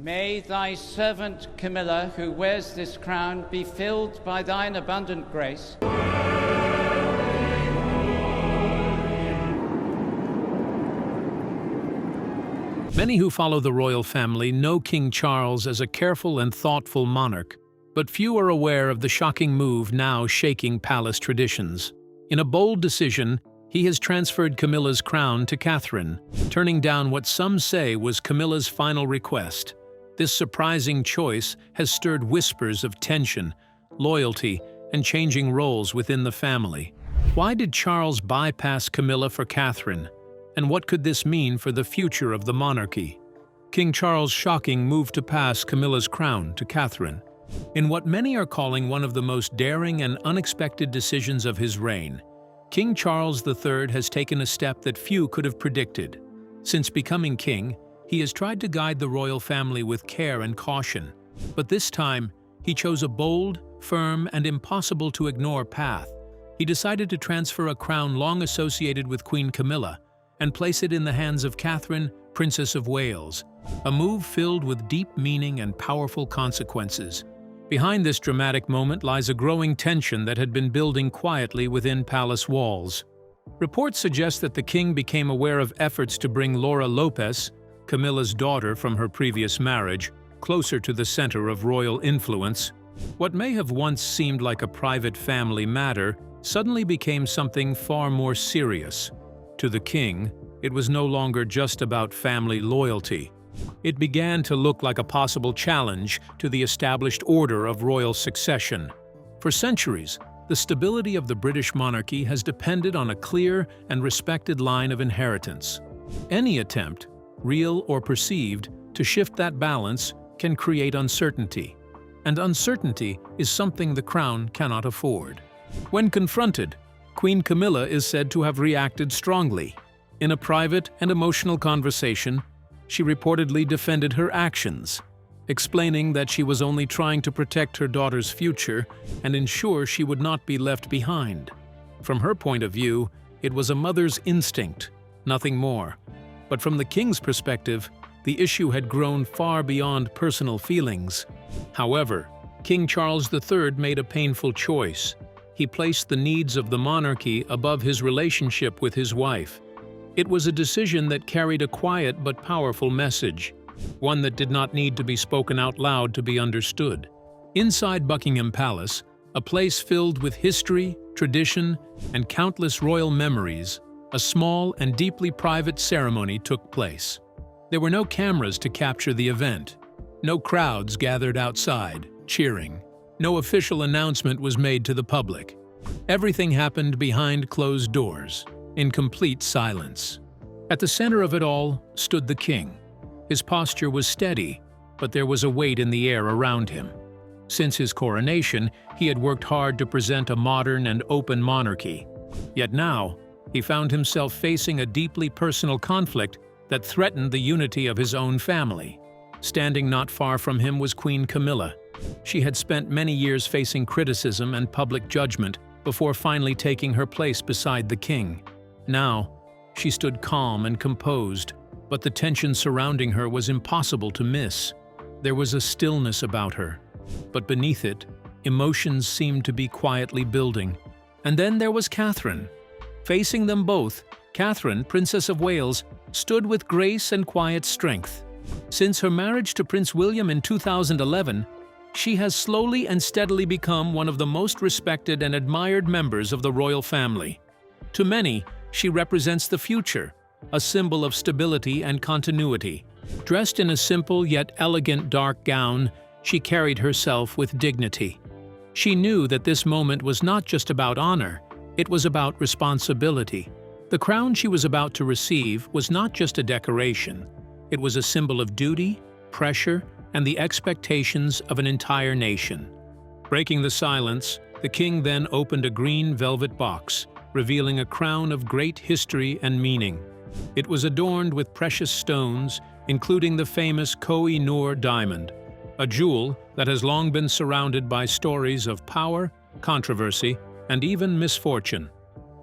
May thy servant Camilla, who wears this crown, be filled by thine abundant grace. Many who follow the royal family know King Charles as a careful and thoughtful monarch, but few are aware of the shocking move now shaking palace traditions. In a bold decision, he has transferred Camilla's crown to Catherine, turning down what some say was Camilla's final request. This surprising choice has stirred whispers of tension, loyalty, and changing roles within the family. Why did Charles bypass Camilla for Catherine? And what could this mean for the future of the monarchy? King Charles' shocking move to pass Camilla's crown to Catherine. In what many are calling one of the most daring and unexpected decisions of his reign, King Charles III has taken a step that few could have predicted. Since becoming king, he has tried to guide the royal family with care and caution, but this time he chose a bold, firm, and impossible-to-ignore path. He decided to transfer a crown long associated with Queen Camilla and place it in the hands of Catherine, Princess of Wales, a move filled with deep meaning and powerful consequences. Behind this dramatic moment lies a growing tension that had been building quietly within palace walls. Reports suggest that the king became aware of efforts to bring Laura Lopez, Camilla's daughter from her previous marriage, closer to the center of royal influence. What may have once seemed like a private family matter suddenly became something far more serious. To the king, it was no longer just about family loyalty. It began to look like a possible challenge to the established order of royal succession. For centuries, the stability of the British monarchy has depended on a clear and respected line of inheritance. Any attempt, real or perceived, to shift that balance can create uncertainty. And uncertainty is something the crown cannot afford. When confronted, Queen Camilla is said to have reacted strongly. In a private and emotional conversation, she reportedly defended her actions, explaining that she was only trying to protect her daughter's future and ensure she would not be left behind. From her point of view, it was a mother's instinct, nothing more. But from the king's perspective, the issue had grown far beyond personal feelings. However, King Charles III made a painful choice. He placed the needs of the monarchy above his relationship with his wife. It was a decision that carried a quiet but powerful message, one that did not need to be spoken out loud to be understood. Inside Buckingham Palace, a place filled with history, tradition, and countless royal memories, a small and deeply private ceremony took place. There were no cameras to capture the event, no crowds gathered outside, cheering. No official announcement was made to the public. Everything happened behind closed doors, in complete silence. At the center of it all stood the king. His posture was steady, but there was a weight in the air around him. Since his coronation, he had worked hard to present a modern and open monarchy. Yet now, he found himself facing a deeply personal conflict that threatened the unity of his own family. Standing not far from him was Queen Camilla. She had spent many years facing criticism and public judgment before finally taking her place beside the king. Now, she stood calm and composed, but the tension surrounding her was impossible to miss. There was a stillness about her, but beneath it, emotions seemed to be quietly building. And then there was Catherine. Facing them both, Catherine, Princess of Wales, stood with grace and quiet strength. Since her marriage to Prince William in 2011, she has slowly and steadily become one of the most respected and admired members of the royal family. To many, she represents the future, a symbol of stability and continuity. Dressed in a simple yet elegant dark gown, she carried herself with dignity. She knew that this moment was not just about honor, it was about responsibility. The crown she was about to receive was not just a decoration. It was a symbol of duty, pressure, and the expectations of an entire nation. Breaking the silence, the king then opened a green velvet box, revealing a crown of great history and meaning. It was adorned with precious stones, including the famous Koh-i-Noor diamond, a jewel that has long been surrounded by stories of power, controversy, and even misfortune.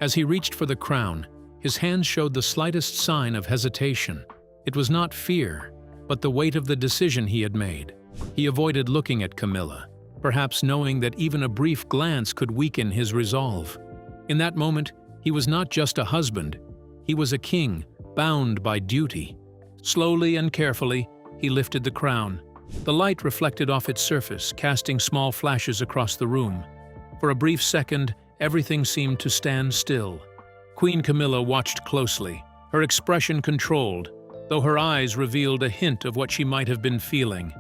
As he reached for the crown, his hands showed the slightest sign of hesitation. It was not fear, but the weight of the decision he had made. He avoided looking at Camilla, perhaps knowing that even a brief glance could weaken his resolve. In that moment, he was not just a husband, he was a king, bound by duty. Slowly and carefully, he lifted the crown. The light reflected off its surface, casting small flashes across the room. For a brief second, everything seemed to stand still. Queen Camilla watched closely, her expression controlled, though her eyes revealed a hint of what she might have been feeling.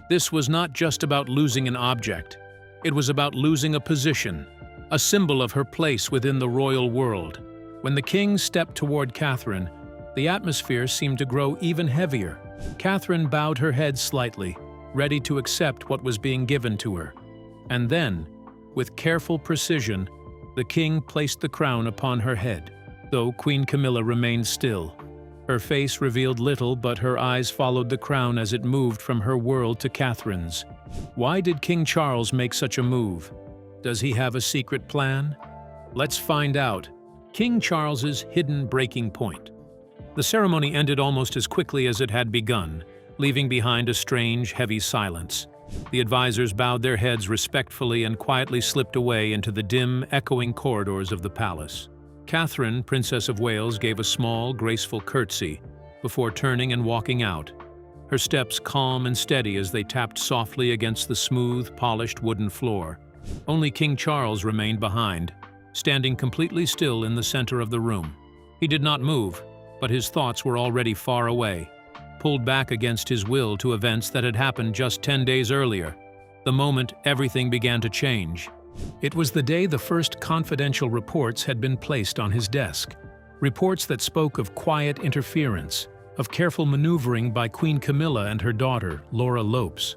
This was not just about losing an object. It was about losing a position, a symbol of her place within the royal world. When the king stepped toward Catherine, the atmosphere seemed to grow even heavier. Catherine bowed her head slightly, ready to accept what was being given to her. And then, with careful precision, the king placed the crown upon her head, though Queen Camilla remained still. Her face revealed little, but her eyes followed the crown as it moved from her world to Catherine's. Why did King Charles make such a move? Does he have a secret plan? Let's find out. King Charles's hidden breaking point. The ceremony ended almost as quickly as it had begun, leaving behind a strange, heavy silence. The advisors bowed their heads respectfully and quietly slipped away into the dim, echoing corridors of the palace. Catherine, Princess of Wales, gave a small, graceful curtsy before turning and walking out, her steps calm and steady as they tapped softly against the smooth, polished wooden floor. Only King Charles remained behind, standing completely still in the center of the room. He did not move, but his thoughts were already far away, pulled back against his will to events that had happened just 10 days earlier. The moment everything began to change. It was the day the first confidential reports had been placed on his desk. Reports that spoke of quiet interference, of careful maneuvering by Queen Camilla and her daughter, Laura Lopes.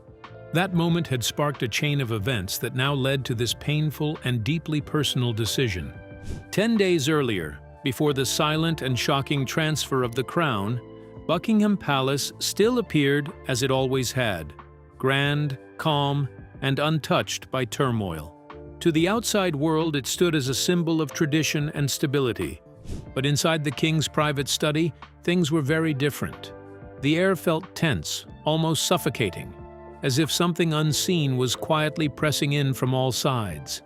That moment had sparked a chain of events that now led to this painful and deeply personal decision. 10 days earlier, before the silent and shocking transfer of the crown, Buckingham Palace still appeared as it always had, grand, calm, and untouched by turmoil. To the outside world, it stood as a symbol of tradition and stability. But inside the king's private study, things were very different. The air felt tense, almost suffocating, as if something unseen was quietly pressing in from all sides.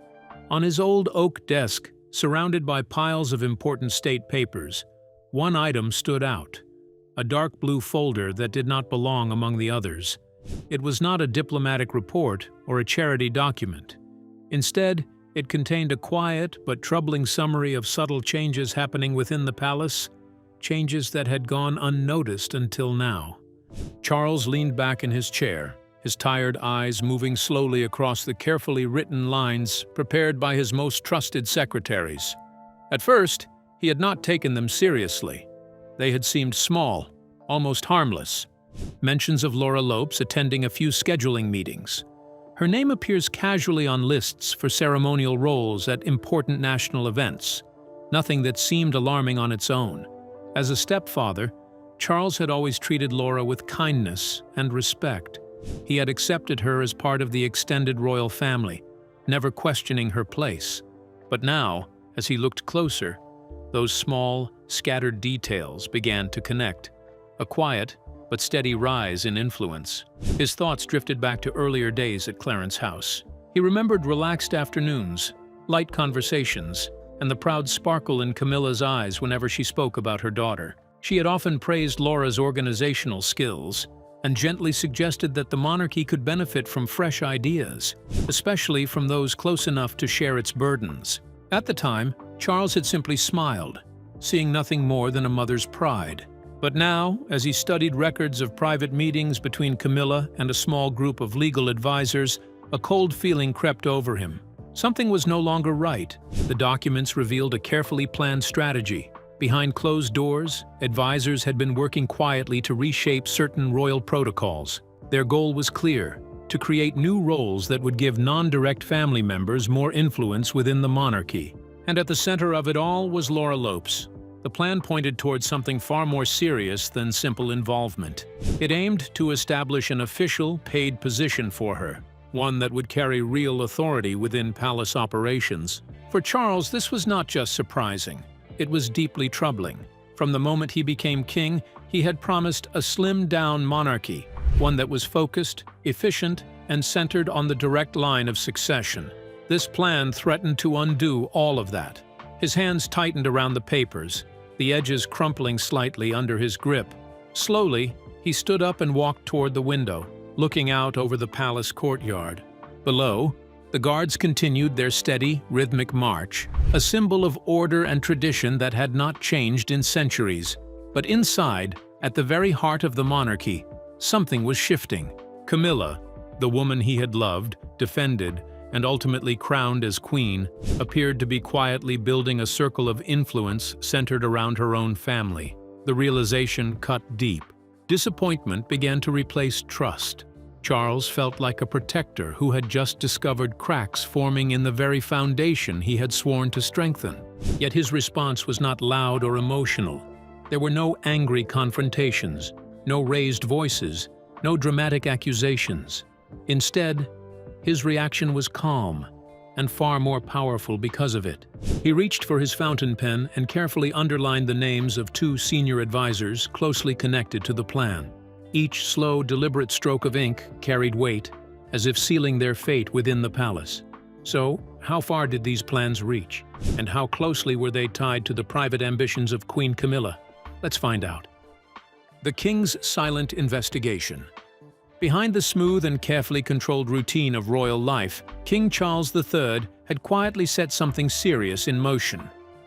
On his old oak desk, surrounded by piles of important state papers, one item stood out, a dark blue folder that did not belong among the others. It was not a diplomatic report or a charity document. Instead, it contained a quiet but troubling summary of subtle changes happening within the palace, changes that had gone unnoticed until now. Charles leaned back in his chair, his tired eyes moving slowly across the carefully written lines prepared by his most trusted secretaries. At first, he had not taken them seriously. They had seemed small, almost harmless. Mentions of Laura Lopes attending a few scheduling meetings. Her name appears casually on lists for ceremonial roles at important national events. Nothing that seemed alarming on its own. As a stepfather, Charles had always treated Laura with kindness and respect. He had accepted her as part of the extended royal family, never questioning her place. But now, as he looked closer, those small, scattered details began to connect. A quiet, but steady rise in influence. His thoughts drifted back to earlier days at Clarence's house. He remembered relaxed afternoons, light conversations, and the proud sparkle in Camilla's eyes whenever she spoke about her daughter. She had often praised Laura's organizational skills and gently suggested that the monarchy could benefit from fresh ideas, especially from those close enough to share its burdens. At the time, Charles had simply smiled, seeing nothing more than a mother's pride. But now, as he studied records of private meetings between Camilla and a small group of legal advisors, a cold feeling crept over him. Something was no longer right. The documents revealed a carefully planned strategy. Behind closed doors, advisors had been working quietly to reshape certain royal protocols. Their goal was clear: to create new roles that would give non-direct family members more influence within the monarchy. And at the center of it all was Laura Lopes. The plan pointed towards something far more serious than simple involvement. It aimed to establish an official, paid position for her, one that would carry real authority within palace operations. For Charles, this was not just surprising. It was deeply troubling. From the moment he became king, He had promised a slimmed-down monarchy, one that was focused, efficient, and centered on the direct line of succession. This plan threatened to undo all of that. His hands tightened around the papers, the edges crumpling slightly under his grip. Slowly, he stood up and walked toward the window, looking out over the palace courtyard. Below, the guards continued their steady, rhythmic march, a symbol of order and tradition that had not changed in centuries. But inside, at the very heart of the monarchy, something was shifting. Camilla, the woman he had loved, defended, and ultimately crowned as queen, appeared to be quietly building a circle of influence centered around her own family. The realization cut deep. Disappointment began to replace trust. Charles felt like a protector who had just discovered cracks forming in the very foundation he had sworn to strengthen. Yet his response was not loud or emotional. There were no angry confrontations, no raised voices, no dramatic accusations. Instead, his reaction was calm and far more powerful because of it. He reached for his fountain pen and carefully underlined the names of 2 senior advisors closely connected to the plan. Each slow, deliberate stroke of ink carried weight, as if sealing their fate within the palace. So, how far did these plans reach? And how closely were they tied to the private ambitions of Queen Camilla? Let's find out. The King's silent investigation. Behind the smooth and carefully controlled routine of royal life, King Charles III had quietly set something serious in motion.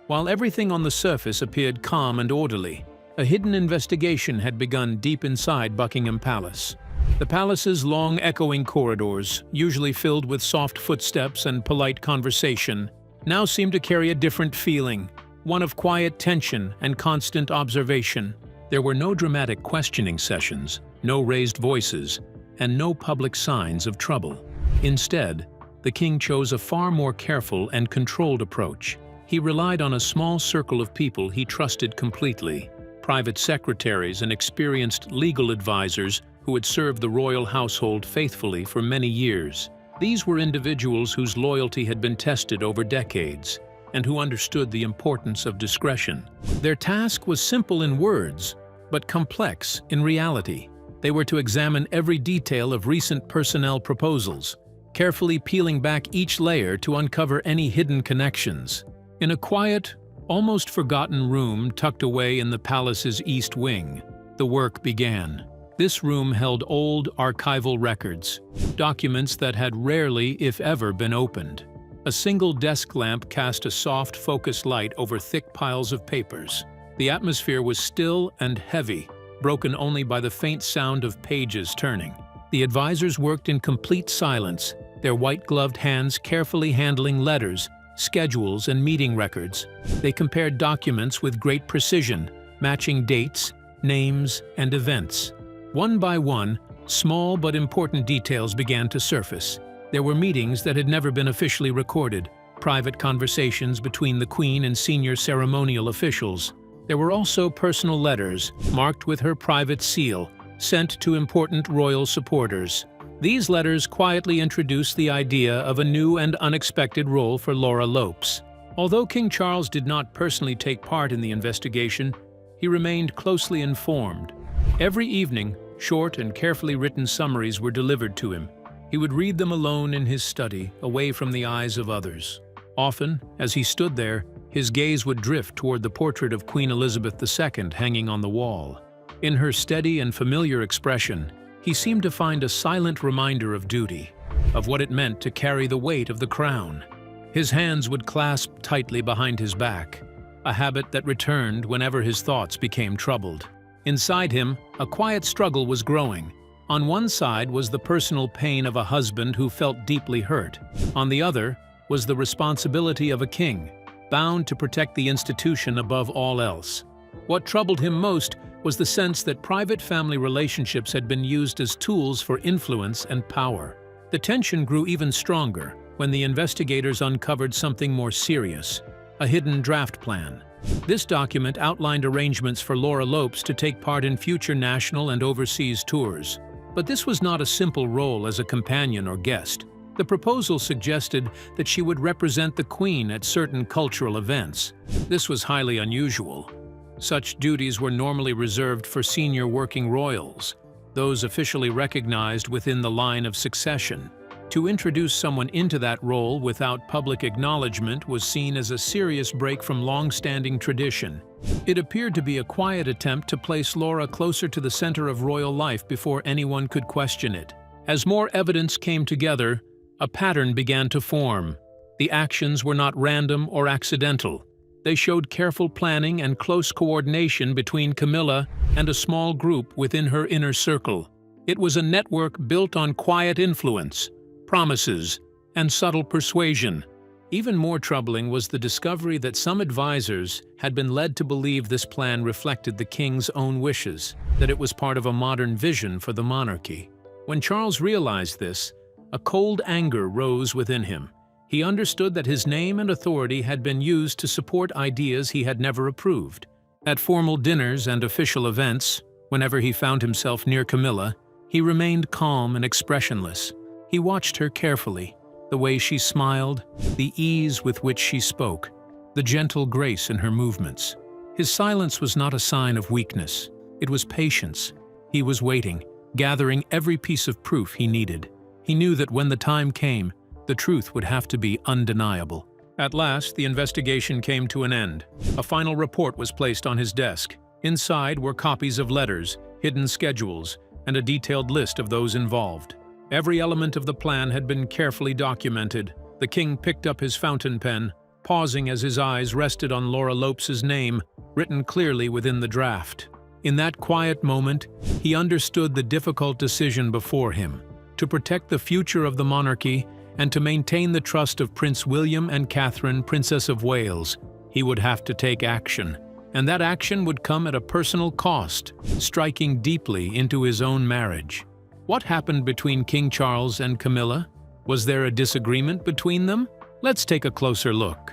While everything on the surface appeared calm and orderly, a hidden investigation had begun deep inside Buckingham Palace. The palace's long, echoing corridors, usually filled with soft footsteps and polite conversation, now seemed to carry a different feeling, one of quiet tension and constant observation. There were no dramatic questioning sessions, no raised voices, and no public signs of trouble. Instead, the king chose a far more careful and controlled approach. He relied on a small circle of people he trusted completely, private secretaries and experienced legal advisors who had served the royal household faithfully for many years. These were individuals whose loyalty had been tested over decades and who understood the importance of discretion. Their task was simple in words, but complex in reality. They were to examine every detail of recent personnel proposals, carefully peeling back each layer to uncover any hidden connections. In a quiet, almost forgotten room tucked away in the palace's east wing, the work began. This room held old archival records, documents that had rarely, if ever, been opened. A single desk lamp cast a soft, focused light over thick piles of papers. The atmosphere was still and heavy, broken only by the faint sound of pages turning. The advisors worked in complete silence, their white-gloved hands carefully handling letters, schedules, and meeting records. They compared documents with great precision, matching dates, names, and events. One by one, small but important details began to surface. There were meetings that had never been officially recorded, private conversations between the Queen and senior ceremonial officials. There were also personal letters, marked with her private seal, sent to important royal supporters. These letters quietly introduced the idea of a new and unexpected role for Laura Lopes. Although King Charles did not personally take part in the investigation, he remained closely informed. Every evening, short and carefully written summaries were delivered to him. He would read them alone in his study, away from the eyes of others. Often, as he stood there, his gaze would drift toward the portrait of Queen Elizabeth II hanging on the wall. In her steady and familiar expression, he seemed to find a silent reminder of duty, of what it meant to carry the weight of the crown. His hands would clasp tightly behind his back, a habit that returned whenever his thoughts became troubled. Inside him, a quiet struggle was growing. On one side was the personal pain of a husband who felt deeply hurt. On the other was the responsibility of a king, bound to protect the institution above all else. What troubled him most was the sense that private family relationships had been used as tools for influence and power. The tension grew even stronger when the investigators uncovered something more serious, a hidden draft plan. This document outlined arrangements for Laura Lopes to take part in future national and overseas tours. But this was not a simple role as a companion or guest. The proposal suggested that she would represent the Queen at certain cultural events. This was highly unusual. Such duties were normally reserved for senior working royals, those officially recognized within the line of succession. To introduce someone into that role without public acknowledgement was seen as a serious break from long-standing tradition. It appeared to be a quiet attempt to place Laura closer to the center of royal life before anyone could question it. As more evidence came together, a pattern began to form. The actions were not random or accidental. They showed careful planning and close coordination between Camilla and a small group within her inner circle. It was a network built on quiet influence, promises, and subtle persuasion. Even more troubling was the discovery that some advisors had been led to believe this plan reflected the king's own wishes, that it was part of a modern vision for the monarchy. When Charles realized this, a cold anger rose within him. He understood that his name and authority had been used to support ideas he had never approved. At formal dinners and official events, whenever he found himself near Camilla, he remained calm and expressionless. He watched her carefully, the way she smiled, the ease with which she spoke, the gentle grace in her movements. His silence was not a sign of weakness. It was patience. He was waiting, gathering every piece of proof he needed. He knew that when the time came, the truth would have to be undeniable. At last, the investigation came to an end. A final report was placed on his desk. Inside were copies of letters, hidden schedules, and a detailed list of those involved. Every element of the plan had been carefully documented. The king picked up his fountain pen, pausing as his eyes rested on Laura Lopes's name, written clearly within the draft. In that quiet moment, he understood the difficult decision before him. To protect the future of the monarchy and to maintain the trust of Prince William and Catherine, Princess of Wales, he would have to take action. And that action would come at a personal cost, striking deeply into his own marriage. What happened between King Charles and Camilla? Was there a disagreement between them? Let's take a closer look.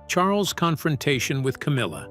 Charles' confrontation with Camilla.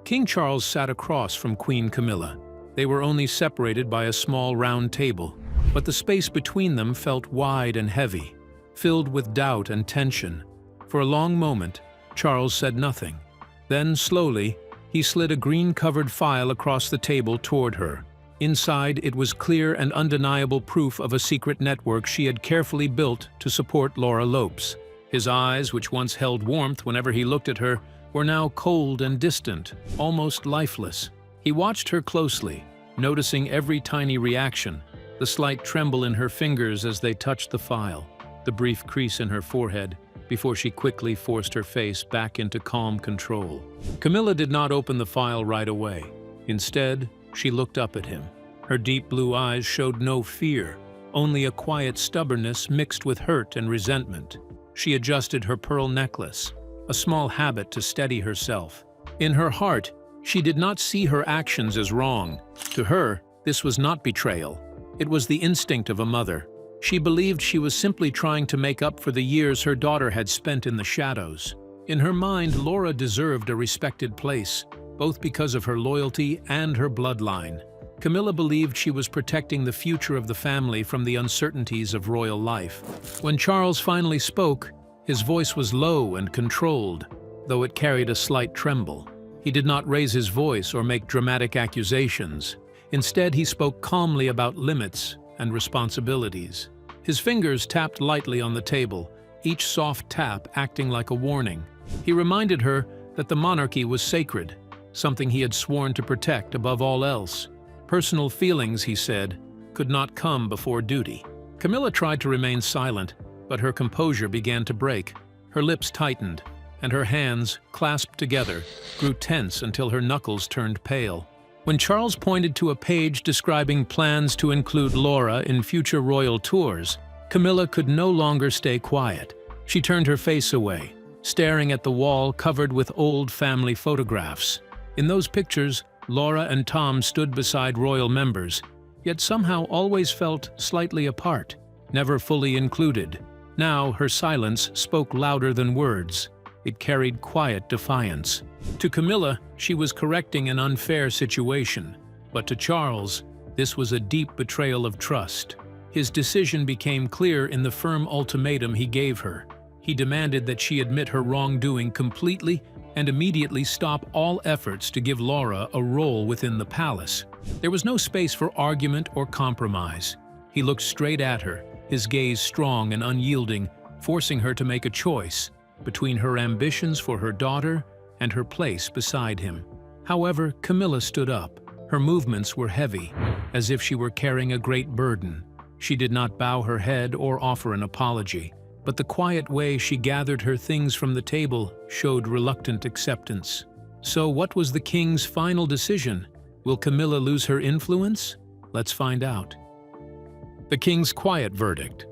King Charles sat across from Queen Camilla. They were only separated by a small round table, but the space between them felt wide and heavy, filled with doubt and tension. For a long moment, Charles said nothing. Then, slowly, he slid a green-covered file across the table toward her. Inside, it was clear and undeniable proof of a secret network she had carefully built to support Laura Lopes. His eyes, which once held warmth whenever he looked at her, were now cold and distant, almost lifeless. He watched her closely, noticing every tiny reaction, the slight tremble in her fingers as they touched the file, the brief crease in her forehead, before she quickly forced her face back into calm control. Camilla did not open the file right away. Instead, she looked up at him. Her deep blue eyes showed no fear, only a quiet stubbornness mixed with hurt and resentment. She adjusted her pearl necklace, a small habit to steady herself. In her heart, she did not see her actions as wrong. To her, this was not betrayal. It was the instinct of a mother. She believed she was simply trying to make up for the years her daughter had spent in the shadows. In her mind, Laura deserved a respected place, both because of her loyalty and her bloodline. Camilla believed she was protecting the future of the family from the uncertainties of royal life. When Charles finally spoke, his voice was low and controlled, though it carried a slight tremble. He did not raise his voice or make dramatic accusations. Instead, he spoke calmly about limits and responsibilities. His fingers tapped lightly on the table, each soft tap acting like a warning. He reminded her that the monarchy was sacred, something he had sworn to protect above all else. Personal feelings, he said, could not come before duty. Camilla tried to remain silent, but her composure began to break. Her lips tightened, and her hands, clasped together, grew tense until her knuckles turned pale. When Charles pointed to a page describing plans to include Laura in future royal tours, Camilla could no longer stay quiet. She turned her face away, staring at the wall covered with old family photographs. In those pictures, Laura and Tom stood beside royal members, yet somehow always felt slightly apart, never fully included. Now her silence spoke louder than words. It carried quiet defiance. To Camilla, she was correcting an unfair situation, but to Charles, this was a deep betrayal of trust. His decision became clear in the firm ultimatum he gave her. He demanded that she admit her wrongdoing completely and immediately stop all efforts to give Laura a role within the palace. There was no space for argument or compromise. He looked straight at her, his gaze strong and unyielding, forcing her to make a choice between her ambitions for her daughter and her place beside him. However, Camilla stood up. Her movements were heavy, as if she were carrying a great burden. She did not bow her head or offer an apology, but the quiet way she gathered her things from the table showed reluctant acceptance. So what was the king's final decision? Will Camilla lose her influence? Let's find out. The king's quiet verdict.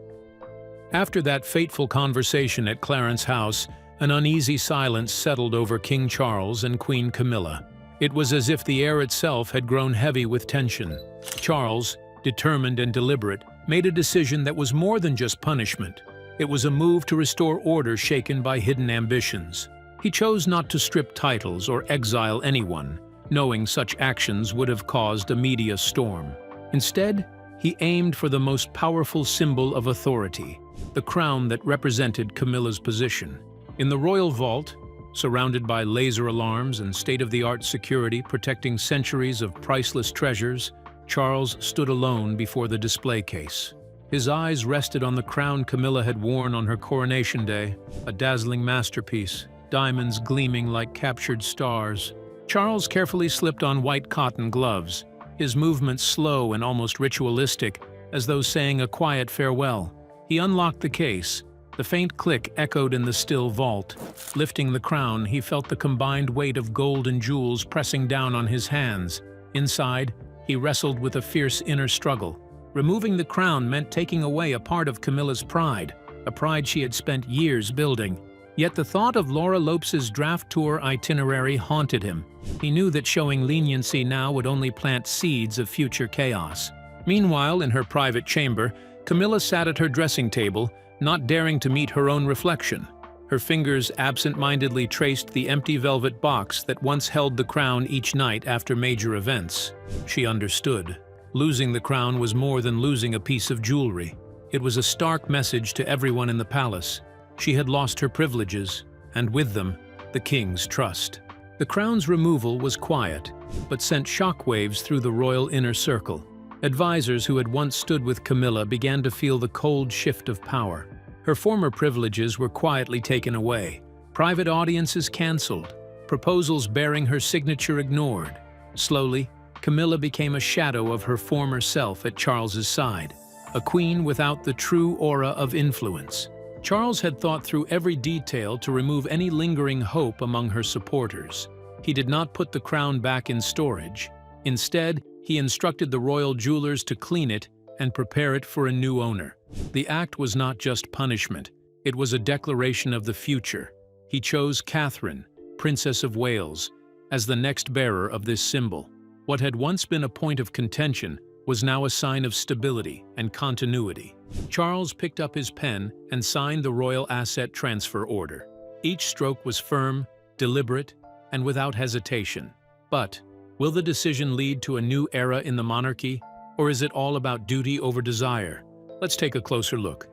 After that fateful conversation at Clarence's house, an uneasy silence settled over King Charles and Queen Camilla. It was as if the air itself had grown heavy with tension. Charles, determined and deliberate, made a decision that was more than just punishment. It was a move to restore order shaken by hidden ambitions. He chose not to strip titles or exile anyone, knowing such actions would have caused a media storm. Instead, he aimed for the most powerful symbol of authority, the crown that represented Camilla's position. In the royal vault, surrounded by laser alarms and state-of-the-art security protecting centuries of priceless treasures, Charles stood alone before the display case. His eyes rested on the crown Camilla had worn on her coronation day, a dazzling masterpiece, diamonds gleaming like captured stars. Charles carefully slipped on white cotton gloves, his movements slow and almost ritualistic, as though saying a quiet farewell. He unlocked the case. The faint click echoed in the still vault. Lifting the crown, he felt the combined weight of gold and jewels pressing down on his hands. Inside, he wrestled with a fierce inner struggle. Removing the crown meant taking away a part of Camilla's pride, a pride she had spent years building. Yet the thought of Laura Lopes's draft tour itinerary haunted him. He knew that showing leniency now would only plant seeds of future chaos. Meanwhile, in her private chamber, Camilla sat at her dressing table, not daring to meet her own reflection. Her fingers absent-mindedly traced the empty velvet box that once held the crown each night after major events. She understood. Losing the crown was more than losing a piece of jewelry. It was a stark message to everyone in the palace. She had lost her privileges, and with them, the king's trust. The crown's removal was quiet, but sent shockwaves through the royal inner circle. Advisors who had once stood with Camilla began to feel the cold shift of power. Her former privileges were quietly taken away, private audiences cancelled, proposals bearing her signature ignored. Slowly, Camilla became a shadow of her former self at Charles's side, a queen without the true aura of influence. Charles had thought through every detail to remove any lingering hope among her supporters. He did not put the crown back in storage. Instead, he instructed the royal jewelers to clean it and prepare it for a new owner. The act was not just punishment, it was a declaration of the future. He chose Catherine, Princess of Wales, as the next bearer of this symbol. What had once been a point of contention was now a sign of stability and continuity. Charles picked up his pen and signed the royal asset transfer order. Each stroke was firm, deliberate, and without hesitation. But will the decision lead to a new era in the monarchy, or is it all about duty over desire? Let's take a closer look.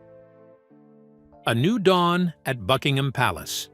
A new dawn at Buckingham Palace.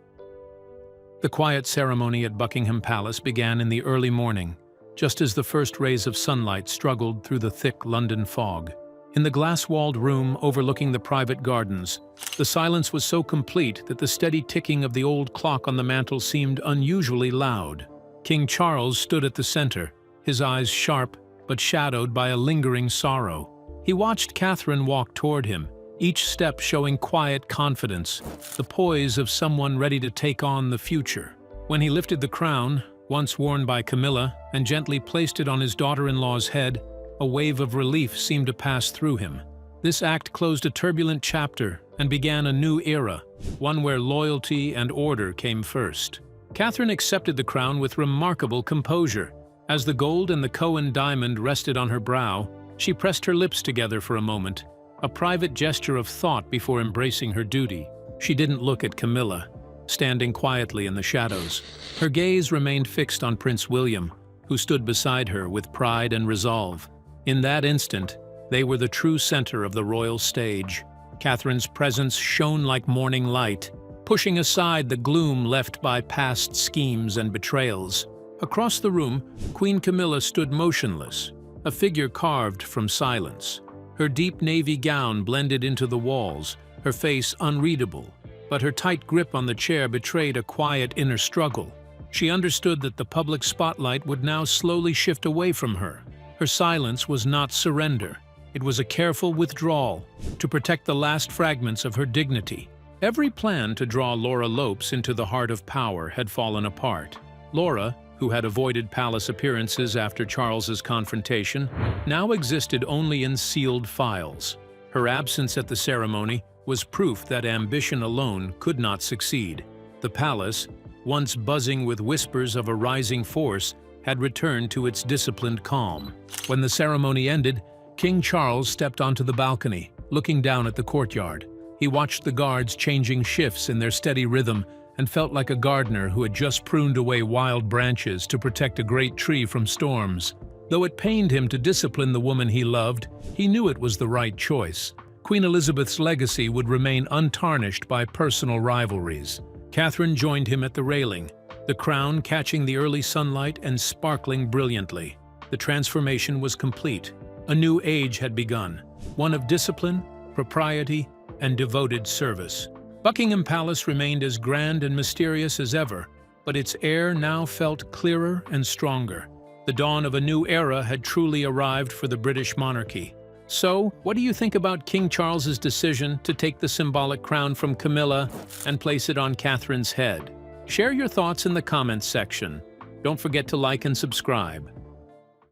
The quiet ceremony at Buckingham Palace began in the early morning, just as the first rays of sunlight struggled through the thick London fog. In the glass-walled room overlooking the private gardens, the silence was so complete that the steady ticking of the old clock on the mantel seemed unusually loud. King Charles stood at the center, his eyes sharp but shadowed by a lingering sorrow. He watched Catherine walk toward him, each step showing quiet confidence, the poise of someone ready to take on the future. When he lifted the crown, once worn by Camilla, and gently placed it on his daughter-in-law's head, a wave of relief seemed to pass through him. This act closed a turbulent chapter and began a new era, one where loyalty and order came first. Catherine accepted the crown with remarkable composure. As the gold and the Cohen diamond rested on her brow, she pressed her lips together for a moment, a private gesture of thought before embracing her duty. She didn't look at Camilla, standing quietly in the shadows. Her gaze remained fixed on Prince William, who stood beside her with pride and resolve. In that instant, they were the true center of the royal stage. Catherine's presence shone like morning light, pushing aside the gloom left by past schemes and betrayals. Across the room, Queen Camilla stood motionless, a figure carved from silence. Her deep navy gown blended into the walls, her face unreadable, but her tight grip on the chair betrayed a quiet inner struggle. She understood that the public spotlight would now slowly shift away from her. Her silence was not surrender. It was a careful withdrawal to protect the last fragments of her dignity. Every plan to draw Laura Lopes into the heart of power had fallen apart. Laura, who had avoided palace appearances after Charles's confrontation, now existed only in sealed files. Her absence at the ceremony was proof that ambition alone could not succeed. The palace, once buzzing with whispers of a rising force, had returned to its disciplined calm. When the ceremony ended, King Charles stepped onto the balcony, looking down at the courtyard. He watched the guards changing shifts in their steady rhythm and felt like a gardener who had just pruned away wild branches to protect a great tree from storms. Though it pained him to discipline the woman he loved, he knew it was the right choice. Queen Elizabeth's legacy would remain untarnished by personal rivalries. Catherine joined him at the railing, the crown catching the early sunlight and sparkling brilliantly. The transformation was complete. A new age had begun, one of discipline, propriety, and devoted service. Buckingham Palace remained as grand and mysterious as ever, but its air now felt clearer and stronger. The dawn of a new era had truly arrived for the British monarchy. So, what do you think about King Charles's decision to take the symbolic crown from Camilla and place it on Catherine's head? Share your thoughts in the comments section. Don't forget to like and subscribe.